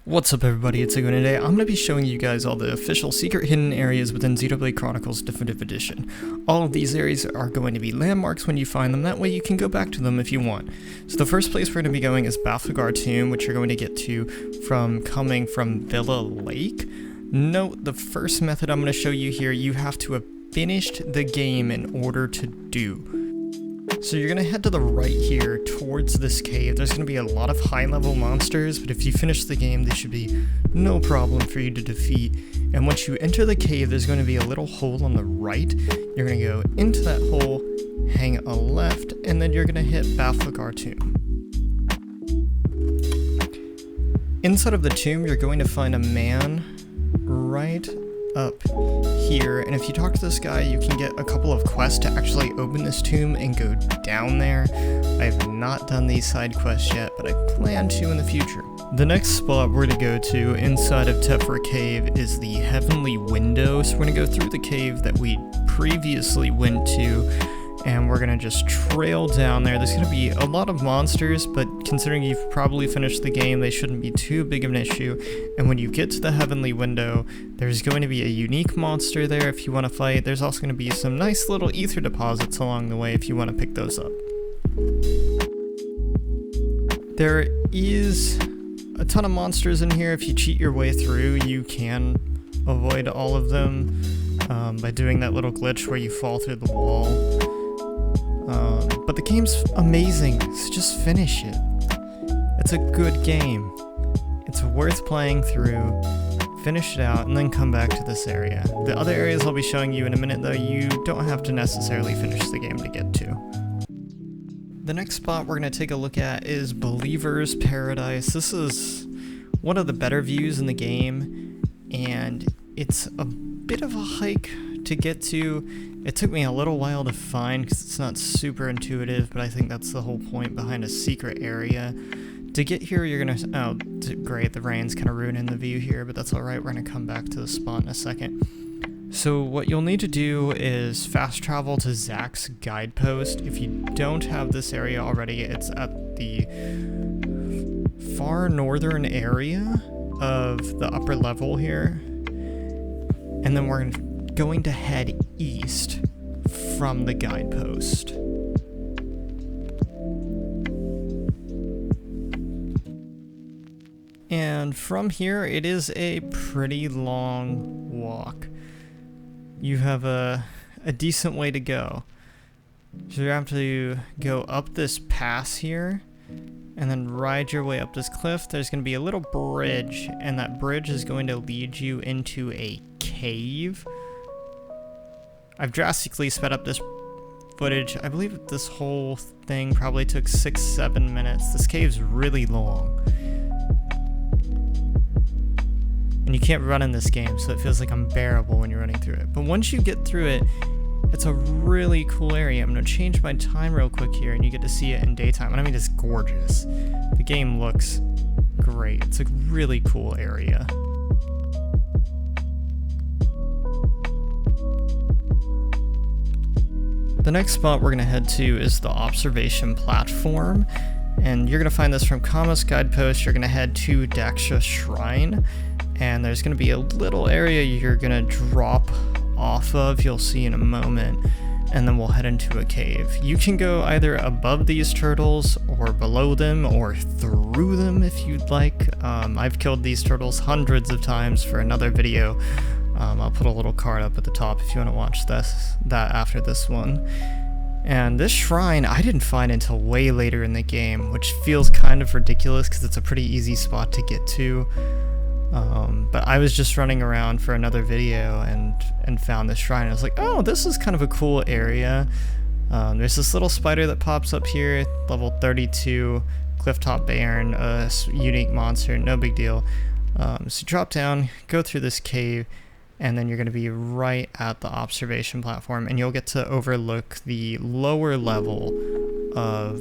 What's up everybody, it's Xenoblade. Today I'm going to be showing you guys all the official secret hidden areas within Xenoblade Chronicles Definitive Edition. All of these areas are going to be landmarks when you find them, that way you can go back to them if you want. So the first place we're going to be going is Baffle Tomb, which you're going to get to from coming from Villa Lake. Note, the first method I'm going to show you here, you have to have finished the game in order to do. So you're going to head to the right here towards this cave. There's going to be a lot of high level monsters, but if you finish the game, they should be no problem for you to defeat. And once you enter the cave, there's going to be a little hole on the right. You're going to go into that hole, hang a left, and then you're going to hit Baffle Tomb. Inside of the tomb, you're going to find a man right up here, and if you talk to this guy, you can get a couple of quests to actually open this tomb and go down there. I have not done these side quests yet, but I plan to in the future. The next spot we're going to go to inside of Tephra Cave is the Heavenly Window. So we're going to go through the cave that we previously went to, and we're going to just trail down there. There's going to be a lot of monsters, but considering you've probably finished the game, they shouldn't be too big of an issue. And when you get to the Heavenly Window, there's going to be a unique monster there if you want to fight. There's also going to be some nice little ether deposits along the way if you want to pick those up. There is a ton of monsters in here. If you cheat your way through, you can avoid all of them by doing that little glitch where you fall through the wall. But the game's amazing, so just finish it. It's a good game. It's worth playing through. Finish it out, and then come back to this area. The other areas I'll be showing you in a minute, though, you don't have to necessarily finish the game to get to. The next spot we're going to take a look at is Believer's Paradise. This is one of the better views in the game, and it's a bit of a hike to get to. It took me a little while to find because it's not super intuitive, but I think that's the whole point behind a secret area. To get here, you're gonna, oh, great, the rain's kind of ruining the view here, but that's alright, we're gonna come back to the spot in a second. So what you'll need to do is fast travel to Zach's guidepost. If you don't have this area already, it's at the far northern area of the upper level here. And then we're going to head east from the guidepost. And from here, it is a pretty long walk. You have a decent way to go. So you have to go up this pass here, and then ride your way up this cliff. There's going to be a little bridge, and that bridge is going to lead you into a cave. I've drastically sped up this footage. I believe this whole thing probably took 6-7 minutes. This cave's really long. And you can't run in this game, so it feels like unbearable when you're running through it. But once you get through it, it's a really cool area. I'm going to change my time real quick here, and you get to see it in daytime. And I mean, it's gorgeous. The game looks great. It's a really cool area. The next spot we're going to head to is the observation platform, and you're going to find this from Kama's guidepost. You're going to head to Daksha Shrine, and there's going to be a little area you're going to drop off of, you'll see in a moment, and then we'll head into a cave. You can go either above these turtles, or below them, or through them if you'd like. I've killed these turtles hundreds of times for another video. I'll put a little card up at the top if you want to watch that after this one. And this shrine I didn't find until way later in the game, which feels kind of ridiculous because it's a pretty easy spot to get to. But I was just running around for another video and found this shrine. I was like, oh, this is kind of a cool area. There's this little spider that pops up here, level 32, Clifftop Baron, a unique monster, no big deal. So drop down, go through this cave, and then you're going to be right at the observation platform, and you'll get to overlook the lower level of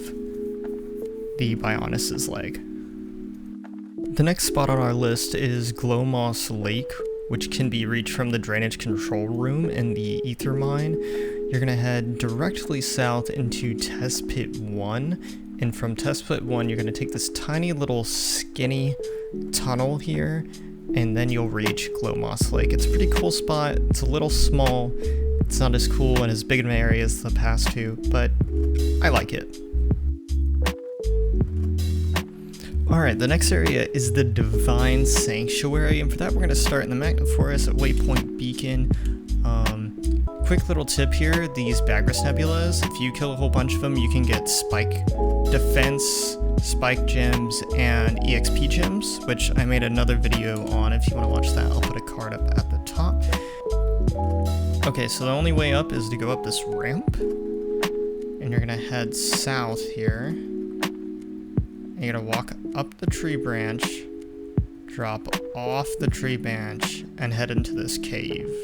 the Bionis' leg. The next spot on our list is Glowmoss Lake, which can be reached from the drainage control room in the ether mine. You're going to head directly south into Test Pit 1, And from test pit 1, you're going to take this tiny little skinny tunnel here, and then you'll reach Glowmoss Lake. It's a pretty cool spot. It's a little small. It's not as cool and as big of an area as the past two, but I like it. Alright, the next area is the Divine Sanctuary, and for that we're going to start in the Magnet Forest at Waypoint Beacon. Quick little tip here, these Bagris Nebulas, if you kill a whole bunch of them, you can get Spike Defense, Spike Gems, and EXP Gems, which I made another video on. If you want to watch that, I'll put a card up at the top. Okay, so the only way up is to go up this ramp, and you're going to head south here. And you're going to walk up the tree branch, drop off the tree branch, and head into this cave.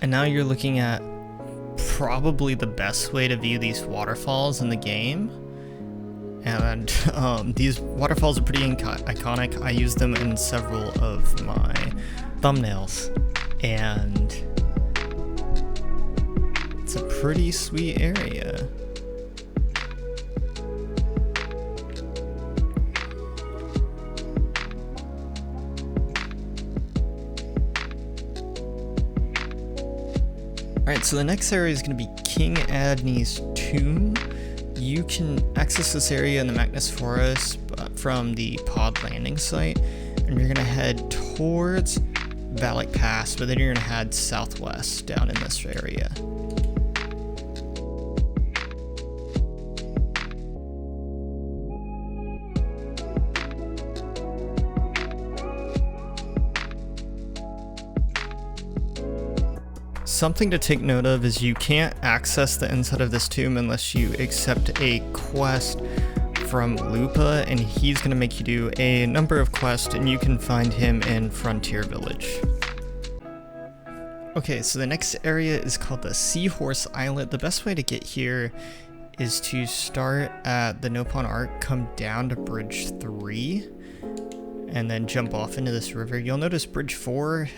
And now you're looking at probably the best way to view these waterfalls in the game. And these waterfalls are pretty iconic. I use them in several of my thumbnails. And it's a pretty sweet area. Alright, so the next area is going to be King Adney's Tomb. You can access this area in the Magnus Forest from the pod landing site, and you're going to head towards Valak Pass, but then you're going to head southwest down in this area. Something to take note of is you can't access the inside of this tomb unless you accept a quest from Lupa, and he's going to make you do a number of quests, and you can find him in Frontier Village. Okay, so the next area is called the Seahorse Island. The best way to get here is to start at the Nopon Arc, come down to Bridge 3, and then jump off into this river. You'll notice Bridge 4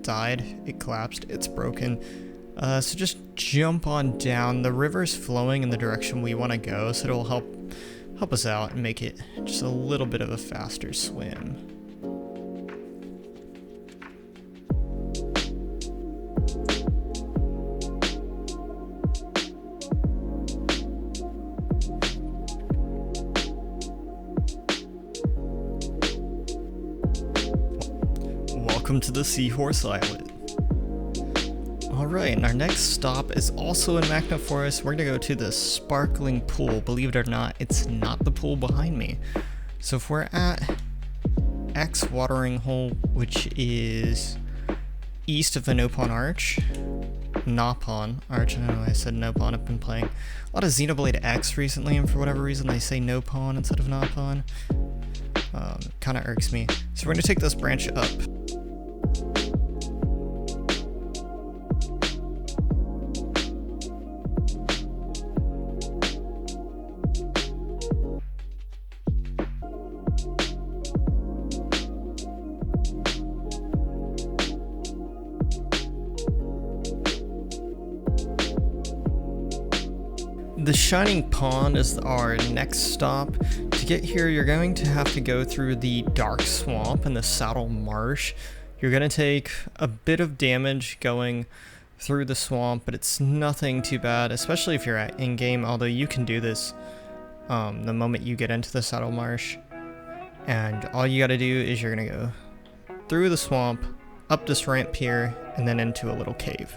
died, it collapsed, it's broken. So just jump on down. The river's flowing in the direction we want to go, so it'll help us out and make it just a little bit of a faster swim. Welcome to the Seahorse Island. Alright, and our next stop is also in Magna Forest. We're going to go to the Sparkling Pool. Believe it or not, it's not the pool behind me. So if we're at X Watering Hole, which is east of the Nopon Arch, Nopon Arch, I don't know why I said Nopon, I've been playing a lot of Xenoblade X recently, and for whatever reason they say Nopon instead of Nopon. Kind of irks me. So we're going to take this branch up. The Shining Pond is our next stop. To get here, you're going to have to go through the Dark Swamp and the Saddle Marsh. You're going to take a bit of damage going through the swamp, but it's nothing too bad, especially if you're at in-game, although you can do this the moment you get into the Saddle Marsh. And all you gotta do is you're gonna go through the swamp, up this ramp here, and then into a little cave.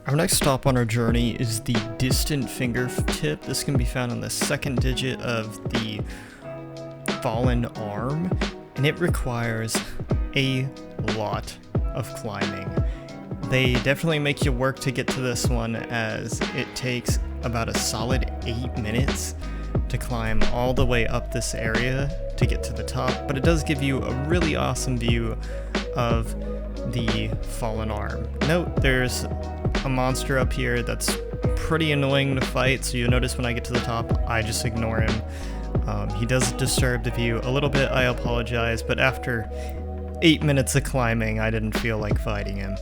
Our next stop on our journey is the Distant Fingertip. This can be found on the second digit of the Fallen Arm, and it requires a lot of climbing. They definitely make you work to get to this one, as it takes about a solid 8 minutes to climb all the way up this area to get to the top, but it does give you a really awesome view of the fallen arm. Note there's a monster up here that's pretty annoying to fight, so you'll notice when I get to the top, I just ignore him. He does disturb the view a little bit, I apologize, but after 8 minutes of climbing, I didn't feel like fighting him.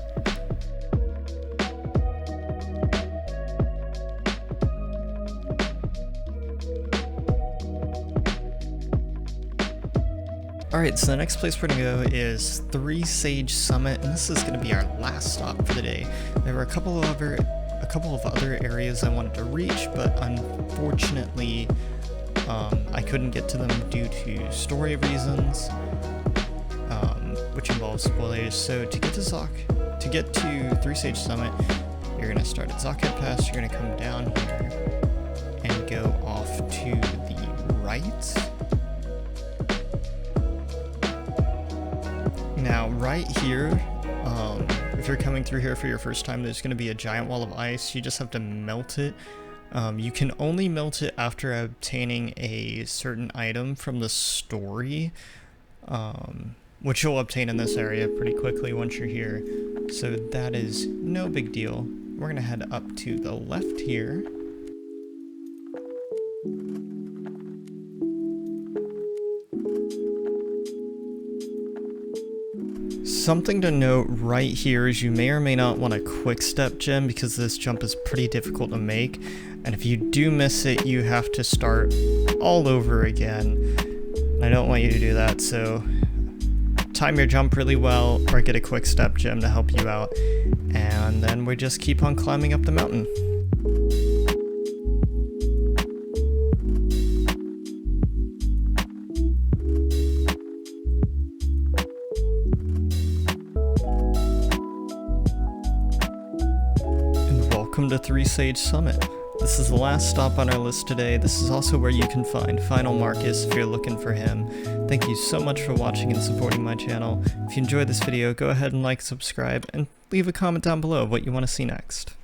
Alright, so the next place we're going to go is Three Sage Summit, and this is going to be our last stop for the day. There were a couple of other areas I wanted to reach, but unfortunately I couldn't get to them due to story reasons, which involves spoilers. So to get to Three Sage Summit, you're going to start at Zockhead Pass, you're going to come down here and go off to the right. Now, right here, if you're coming through here for your first time, there's going to be a giant wall of ice. You just have to melt it. You can only melt it after obtaining a certain item from the story, which you'll obtain in this area pretty quickly once you're here. So that is no big deal. We're going to head up to the left here. Something to note right here is you may or may not want a quick step gem because this jump is pretty difficult to make, and if you do miss it, you have to start all over again. I don't want you to do that, so time your jump really well or get a quick step gem to help you out, and then we just keep on climbing up the mountain. Welcome to Three Sage Summit. This is the last stop on our list today. This is also where you can find Final Marcus if you're looking for him. Thank you so much for watching and supporting my channel. If you enjoyed this video, go ahead and like, subscribe, and leave a comment down below of what you want to see next.